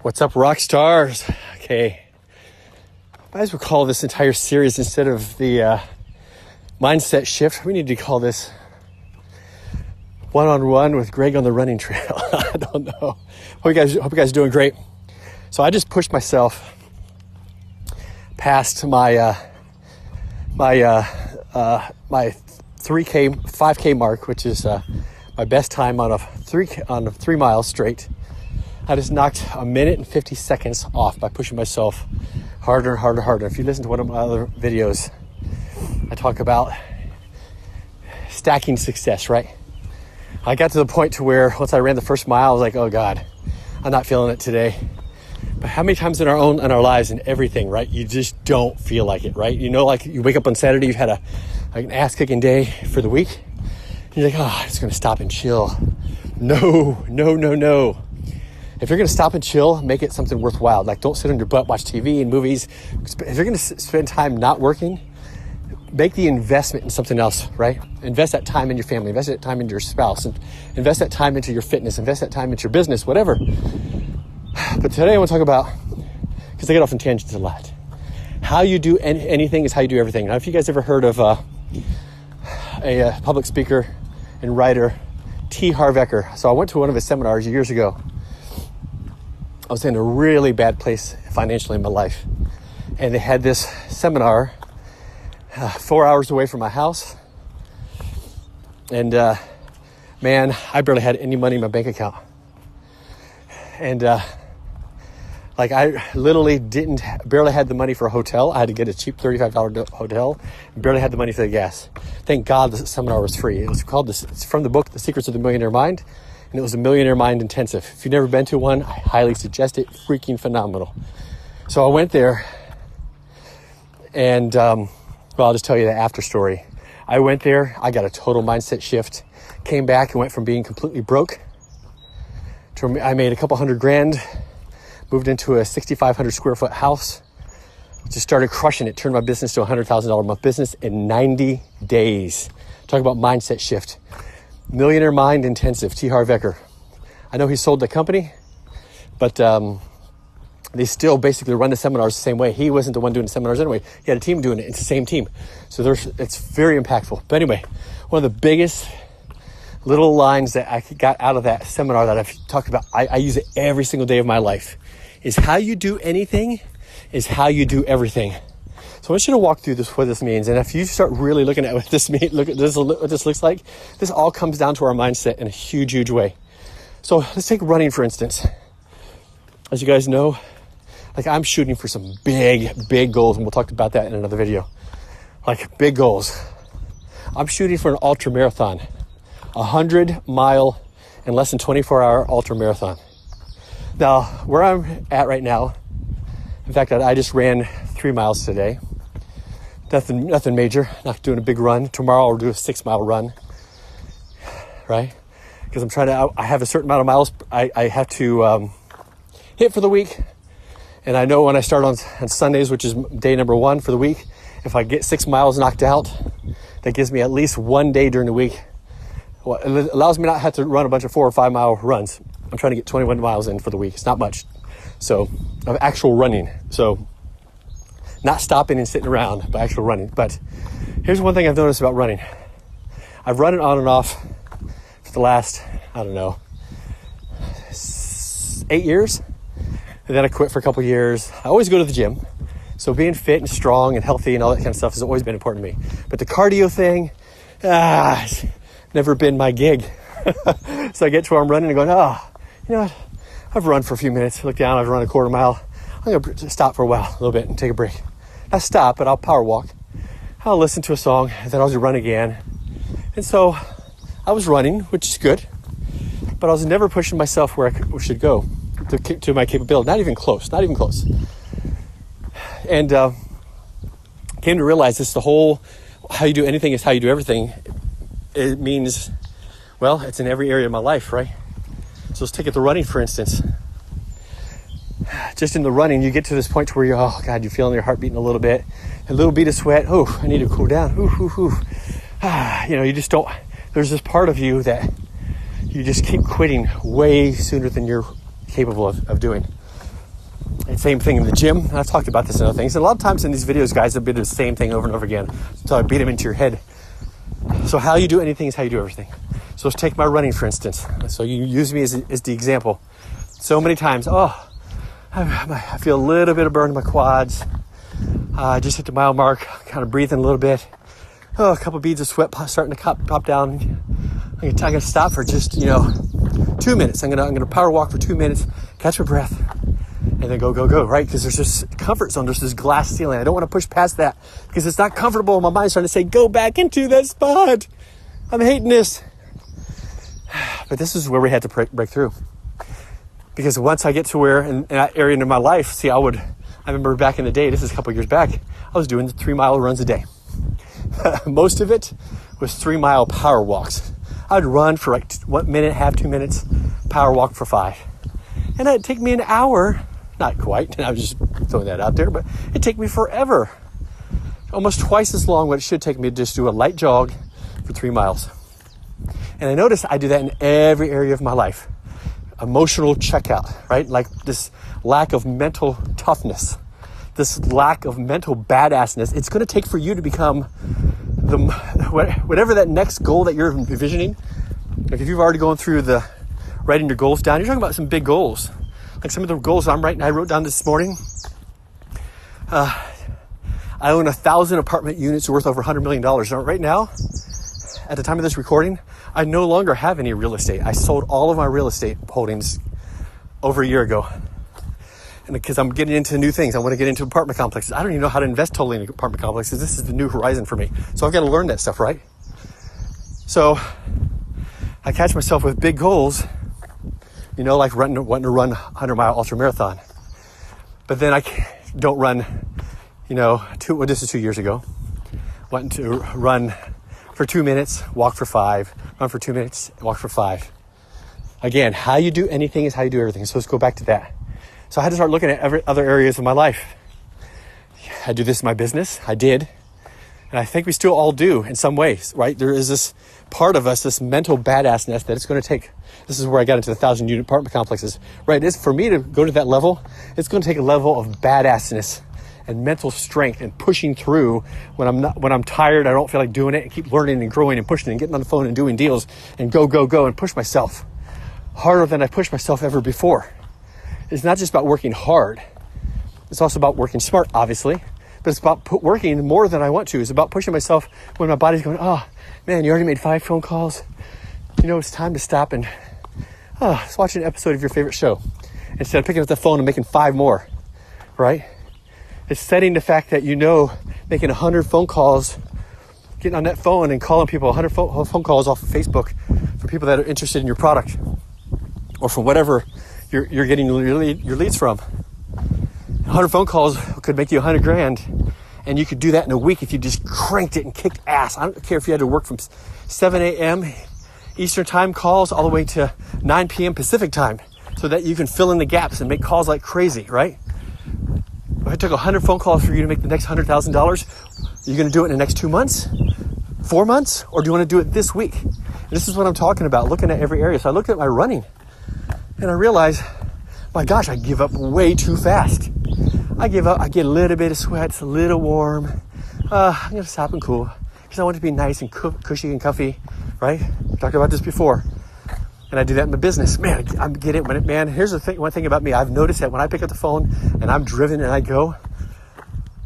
What's up, rock stars? Okay, might as well call this entire series, instead of the mindset shift, we need to call this one-on-one with Greg on the running trail. I don't know. Hope you guys are doing great. So I just pushed myself past my 5K mark, which is my best time on a 3 miles straight. I just knocked a minute and 50 seconds off by pushing myself harder and harder and harder. If you listen to one of my other videos, I talk about stacking success, right? I got to the point to where once I ran the first mile, I was like, oh God, I'm not feeling it today. But how many times in our lives and everything, right? You just don't feel like it, right? You know, like you wake up on Saturday, you've had an ass-kicking day for the week. And you're like, oh, I'm just going to stop and chill. No. If you're going to stop and chill, make it something worthwhile. Like, don't sit on your butt, watch TV and movies. If you're going to spend time not working, make the investment in something else, right? Invest that time in your family, invest that time in your spouse, and invest that time into your fitness, invest that time into your business, whatever. But today I want to talk about, because I get off on tangents a lot, how you do anything is how you do everything. Now, if you guys ever heard of a public speaker and writer, T. Harv Eker. So I went to one of his seminars years ago. I was in a really bad place financially in my life. And they had this seminar 4 hours away from my house. And man, I barely had any money in my bank account. And I literally barely had the money for a hotel. I had to get a cheap $35 hotel. Barely had the money for the gas. Thank God the seminar was free. It's from the book, The Secrets of the Millionaire Mind. And it was a Millionaire Mind Intensive. If you've never been to one, I highly suggest it. Freaking phenomenal. So I went there, and I'll just tell you the after story. I went there, I got a total mindset shift. Came back and went from being completely broke to I made a couple $100,000, moved into a 6,500 square foot house, just started crushing it, turned my business to a $100,000 a month business in 90 days. Talk about mindset shift. Millionaire Mind Intensive, T. Harv Eker. I know he sold the company, but they still basically run the seminars the same way. He wasn't the one doing the seminars anyway. He had a team doing it. It's the same team. So it's very impactful. But anyway, one of the biggest little lines that I got out of that seminar that I've talked about, I use it every single day of my life, is how you do anything is how you do everything. So I want you to walk through what this means. And if you start really looking at what this means, look at this, what this looks like, this all comes down to our mindset in a huge, huge way. So let's take running, for instance. As you guys know, I'm shooting for some big goals, and we'll talk about that in another video. Big goals. I'm shooting for an ultra marathon, 100-mile in less than 24-hour ultra marathon. Now, where I'm at right now, in fact, I just ran 3 miles today. Nothing major, not doing a big run. Tomorrow I'll do a 6-mile run, right? Because I have a certain amount of miles I have to hit for the week. And I know when I start on Sundays, which is day number 1 for the week, if I get 6 miles knocked out, that gives me at least one day during the week. Well, it allows me not to have to run a bunch of 4 or 5 mile runs. I'm trying to get 21 miles in for the week. It's not much. So of actual running. So not stopping and sitting around, but actual running. But here's one thing I've noticed about running. I've run it on and off for the last, 8 years. And then I quit for a couple of years. I always go to the gym. So being fit and strong and healthy and all that kind of stuff has always been important to me. But the cardio thing, it's never been my gig. So I get to where I'm running and going, you know what? I've run for a few minutes. Look down, I've run a quarter mile. I'm going to stop for a while, a little bit, and take a break. Not stop, but I'll power walk. I'll listen to a song, and then I'll just run again. And so I was running, which is good, but I was never pushing myself where I should go to my capability. Not even close. And came to realize this, the whole how you do anything is how you do everything. It means, it's in every area of my life, right? So let's take it to running, for instance. Just in the running, you get to this point where you're feeling your heart beating a little bit, a little bead of sweat. I need to cool down. You just don't, there's this part of you that you just keep quitting way sooner than you're capable of doing. Same thing in the gym. And I've talked about this and other things. And a lot of times in these videos, guys, I've been doing the same thing over and over again until I beat them into your head. So how you do anything is how you do everything. So let's take my running, for instance. So you use me as the example. So many times, I feel a little bit of burn in my quads. I just hit the mile mark, kind of breathing a little bit. A couple beads of sweat starting to pop down. I'm gonna stop for just 2 minutes. I'm gonna power walk for 2 minutes, catch my breath, and then go, right? Because there's this comfort zone, there's this glass ceiling. I don't want to push past that because it's not comfortable. My mind's trying to say, go back into that spot. I'm hating this. But this is where we had to break through. Because once I get to where in that area in my life, I remember back in the day, this is a couple years back, I was doing 3-mile runs a day. Most of it was 3-mile power walks. I'd run for like 1 minute, 2 minutes, power walk for 5. And it'd take me an hour, not quite, I was just throwing that out there, but it'd take me forever. Almost twice as long what it should take me to just do a light jog for 3 miles. And I noticed I do that in every area of my life. Emotional checkout, right? Like this lack of mental toughness, this lack of mental badassness. It's going to take for you to become whatever that next goal that you're envisioning. Like if you've already gone through the writing your goals down, you're talking about some big goals. Like some of the goals I wrote down this morning. I own 1,000 apartment units worth over $100 million. Now, right now, at the time of this recording, I no longer have any real estate. I sold all of my real estate holdings over a year ago. And because I'm getting into new things, I want to get into apartment complexes. I don't even know how to invest totally in apartment complexes. This is the new horizon for me. So I've got to learn that stuff, right? So I catch myself with big goals, like wanting to run 100-mile ultra marathon. But then I don't run, this is 2 years ago, wanting to run for 2 minutes, walk for 5, run for 2 minutes, walk for 5. Again, how you do anything is how you do everything. So let's go back to that. So I had to start looking at other areas of my life. I do this in my business. I did. And I think we still all do in some ways, right? There is this part of us, this mental badassness that it's going to take. This is where I got into the 1,000-unit apartment complexes, right? It's for me to go to that level, it's going to take a level of badassness and mental strength and pushing through when I'm tired, I don't feel like doing it, and keep learning and growing and pushing and getting on the phone and doing deals and go and push myself harder than I pushed myself ever before. It's not just about working hard. It's also about working smart, obviously, but it's about working more than I want to. It's about pushing myself when my body's going, oh man, you already made 5 phone calls. It's time to stop and let's watch an episode of your favorite show instead of picking up the phone and making 5 more, right? It's setting the fact that making 100 phone calls, getting on that phone and calling people 100 phone calls off of Facebook for people that are interested in your product or from whatever you're getting your leads from. 100 phone calls could make you $100,000, and you could do that in a week if you just cranked it and kicked ass. I don't care if you had to work from 7 a.m. Eastern time calls all the way to 9 p.m. Pacific time so that you can fill in the gaps and make calls like crazy, right? If it took 100 phone calls for you to make the next $100,000, are you going to do it in the next 2 months, 4 months, or do you want to do it this week? And this is what I'm talking about, looking at every area. So I looked at my running, and I realized, my gosh, I give up way too fast. I give up, I get a little bit of sweat, it's a little warm. I'm going to stop and cool because I want it to be nice and cushy and comfy, right? Talked about this before. And I do that in my business. Man, I get it. Here's the thing. One thing about me, I've noticed that when I pick up the phone and I'm driven and I go,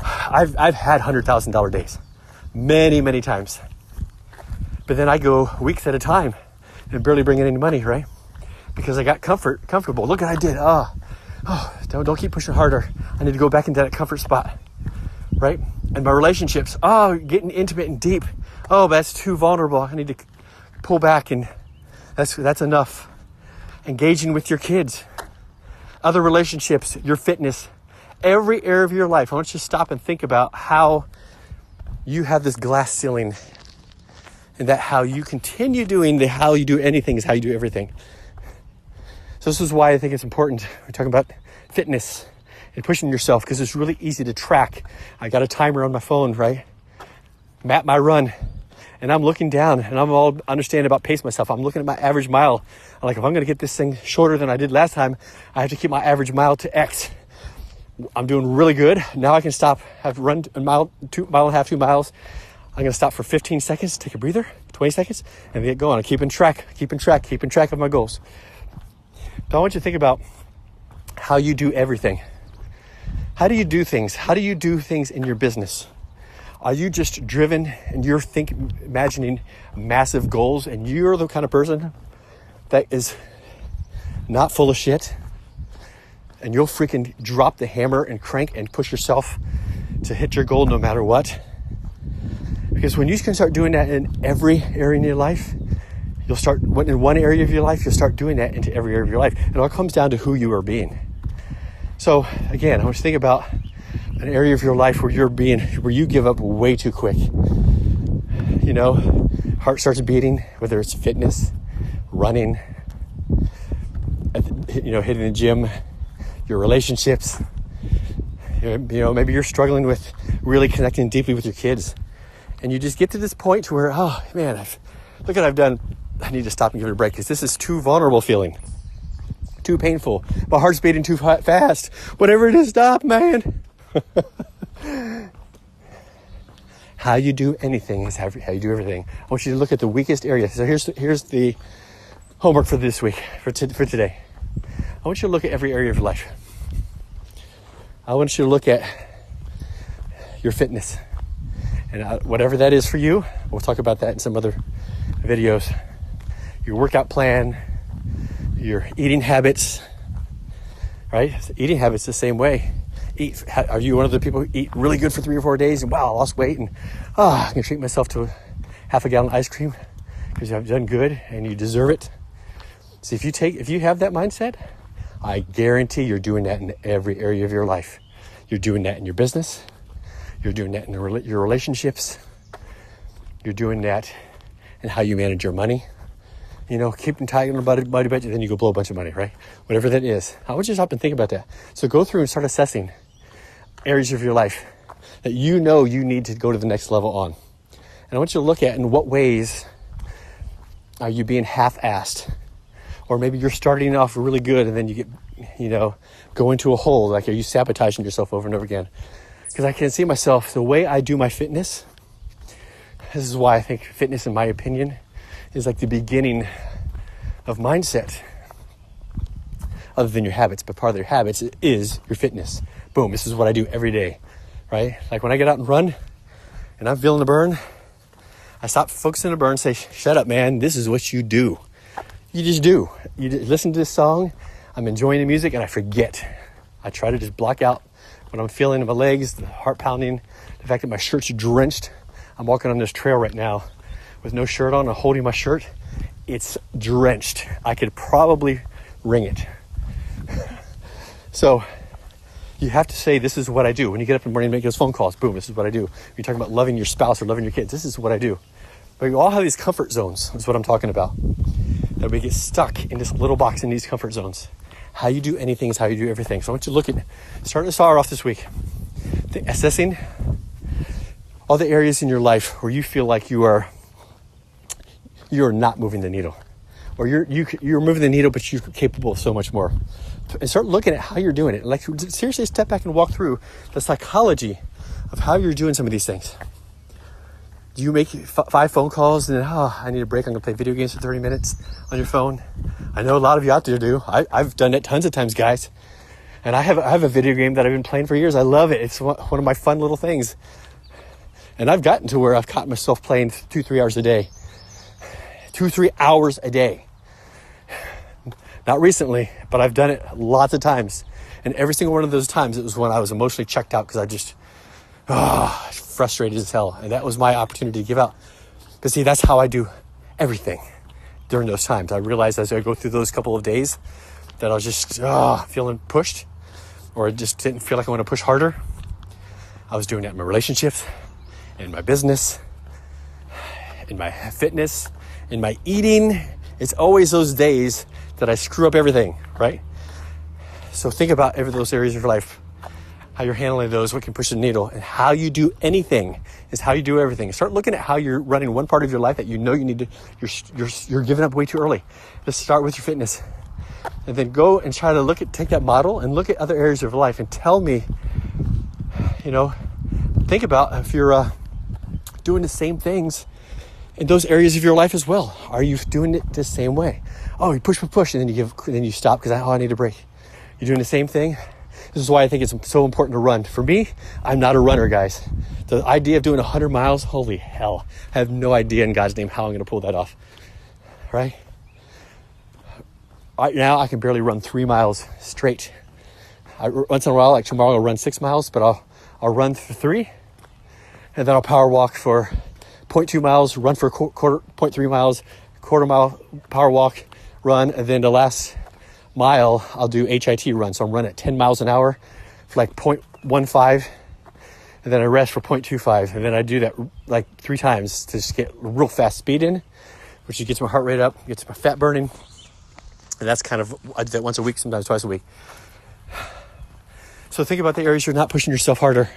I've had $100,000 days, many, many times. But then I go weeks at a time and barely bring in any money, right? Because I got comfortable. Look what I did. Don't keep pushing harder. I need to go back into that comfort spot, right? And my relationships, getting intimate and deep. But that's too vulnerable. I need to pull back, and that's enough. Engaging with your kids, other relationships, your fitness, every area of your life. I want you to stop and think about how you have this glass ceiling, and that how you continue doing how you do anything is how you do everything. So this is why I think it's important. We're talking about fitness and pushing yourself because it's really easy to track. I got a timer on my phone, right? Map my run. And I'm looking down and I'm all understanding about pace myself. I'm looking at my average mile. I'm like, if I'm going to get this thing shorter than I did last time, I have to keep my average mile to X. I'm doing really good. Now I can stop. I've run a mile, 2 miles. I'm going to stop for 15 seconds, take a breather, 20 seconds, and get going. I'm keeping track of my goals. But I want you to think about how you do everything. How do you do things? How do you do things in your business? Are you just driven and you're imagining massive goals, and you're the kind of person that is not full of shit, and you'll freaking drop the hammer and crank and push yourself to hit your goal no matter what? Because when you can start doing that in every area in your life, you'll start, in one area of your life, you'll start doing that into every area of your life. It all comes down to who you are being. So again, I want you to think about an area of your life where you give up way too quick. You know, heart starts beating, whether it's fitness, running, hitting the gym, your relationships. Maybe you're struggling with really connecting deeply with your kids. And you just get to this point to where, oh man, look what I've done. I need to stop and give it a break because this is too vulnerable feeling. Too painful. My heart's beating too fast. Whatever it is, stop, man. How you do anything is how you do everything. I want you to look at the weakest area. So here's the homework for this week, for today. I want you to look at every area of your life. I want you to look at your fitness. And whatever that is for you, we'll talk about that in some other videos. Your workout plan, your eating habits, right? Eating habits the same way. Are you one of the people who eat really good for 3 or 4 days and wow, I lost weight and I can treat myself to half a gallon of ice cream because I've done good and you deserve it? So if you have that mindset, I guarantee you're doing that in every area of your life. You're doing that in your business. You're doing that in your relationships. You're doing that in how you manage your money. Keeping tight on a buddy budget, then you go blow a bunch of money, right? Whatever that is. I want you to stop and think about that. So go through and start assessing areas of your life that you need to go to the next level on. And I want you to look at in what ways are you being half-assed? Or maybe you're starting off really good and then you get, go into a hole. Like, are you sabotaging yourself over and over again? Because I can see myself, the way I do my fitness, this is why I think fitness, in my opinion, is like the beginning of mindset. Other than your habits, but part of your habits is your fitness. Boom, this is what I do every day, right? Like when I get out and run and I'm feeling the burn, I stop focusing on the burn and say, shut up, man, this is what you do. You just do. You just listen to this song, I'm enjoying the music, and I forget. I try to just block out what I'm feeling in my legs, the heart pounding, the fact that my shirt's drenched. I'm walking on this trail right now with no shirt on and holding my shirt. It's drenched. I could probably wring it. So you have to say, this is what I do. When you get up in the morning and make those phone calls, boom, this is what I do. You're talking about loving your spouse or loving your kids. This is what I do. But you all have these comfort zones. That's what I'm talking about. That we get stuck in this little box in these comfort zones. How you do anything is how you do everything. So I want you to look at, starting to start off this week, assessing all the areas in your life where you feel like you are not moving the needle. Or you're moving the needle, but you're capable of so much more. And start looking at how you're doing it. Like, seriously step back and walk through the psychology of how you're doing some of these things. Do you make 5 phone calls and then, I need a break, I'm going to play video games for 30 minutes on your phone? I know a lot of you out there do. I've done it tons of times, guys. And I have a video game that I've been playing for years. I love it. It's one of my fun little things. And I've gotten to where I've caught myself playing 2-3 hours a day. 2-3 hours a day. Not recently, but I've done it lots of times. And every single one of those times, it was when I was emotionally checked out because I just, frustrated as hell. And that was my opportunity to give out. Because see, that's how I do everything during those times. I realized as I go through those couple of days that I was just feeling pushed, or I just didn't feel like I want to push harder. I was doing that in my relationships, in my business, in my fitness, in my eating. It's always those days that I screw up everything, right? So think about every those areas of your life, how you're handling those, what can push the needle, and how you do anything is how you do everything. Start looking at how you're running one part of your life that you need to, you're giving up way too early. Let's start with your fitness. And then go and try to take that model and look at other areas of your life and tell me, think about if you're doing the same things in those areas of your life as well. Are you doing it the same way? Oh, you push, and then you stop because I need a break. You're doing the same thing. This is why I think it's so important to run. For me, I'm not a runner, guys. The idea of doing 100 miles, holy hell. I have no idea in God's name how I'm going to pull that off, right? Right now, I can barely run 3 miles straight. Once in a while, like tomorrow, I'll run 6 miles, but I'll run for 3, and then I'll power walk for 0.2 miles, run for 0.3 miles, quarter mile, power walk, run, and then the last mile, I'll do HIT run. So I'm running at 10 miles an hour for like 0.15, and then I rest for 0.25, and then I do that like 3 times to just get real fast speed in, which gets my heart rate up, gets my fat burning, and that's kind of, I do that once a week, sometimes twice a week. So think about the areas you're not pushing yourself harder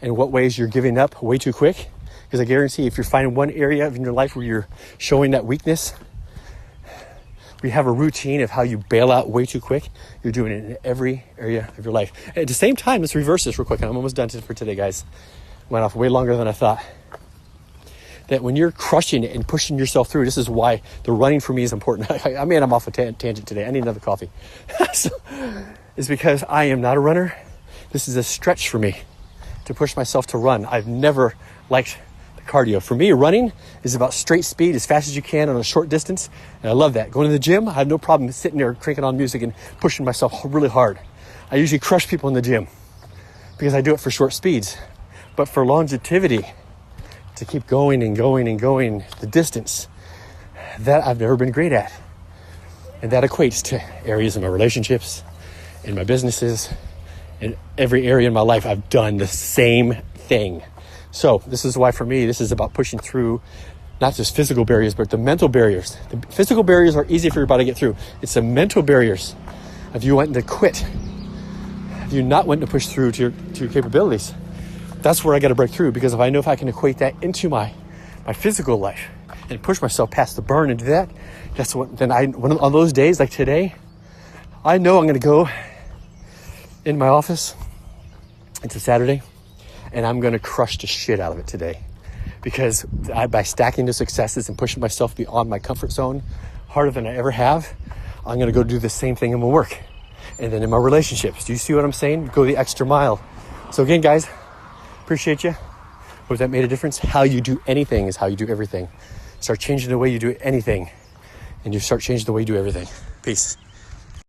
and what ways you're giving up way too quick, because I guarantee if you're finding one area in your life where you're showing that weakness, we have a routine of how you bail out way too quick. You're doing it in every area of your life. At the same time, let's reverse this real quick. I'm almost done for today, guys. Went off way longer than I thought. That when you're crushing it and pushing yourself through, this is why the running for me is important. I mean, I'm off a tangent today. I need another coffee. It's because I am not a runner. This is a stretch for me to push myself to run. I've never liked cardio. For me, running is about straight speed as fast as you can on a short distance, and I love that. Going to the gym, I have no problem sitting there cranking on music and pushing myself really hard. I usually crush people in the gym because I do it for short speeds. But for longevity, to keep going and going and going the distance, that I've never been great at. And that equates to areas in my relationships, in my businesses, in every area in my life. I've done the same thing. So this is why for me, this is about pushing through not just physical barriers, but the mental barriers. The physical barriers are easy for everybody to get through. It's the mental barriers of you wanting to quit, of you not wanting to push through to your capabilities. That's where I got to break through, because if I know if I can equate that into my physical life and push myself past the burn and do that, that's what, then on those days like today, I know I'm going to go in my office. It's a Saturday. And I'm going to crush the shit out of it today, because by stacking the successes and pushing myself beyond my comfort zone harder than I ever have, I'm going to go do the same thing in my work and then in my relationships. Do you see what I'm saying? Go the extra mile. So again, guys, appreciate you. Hope that made a difference. How you do anything is how you do everything. Start changing the way you do anything, and you start changing the way you do everything. Peace.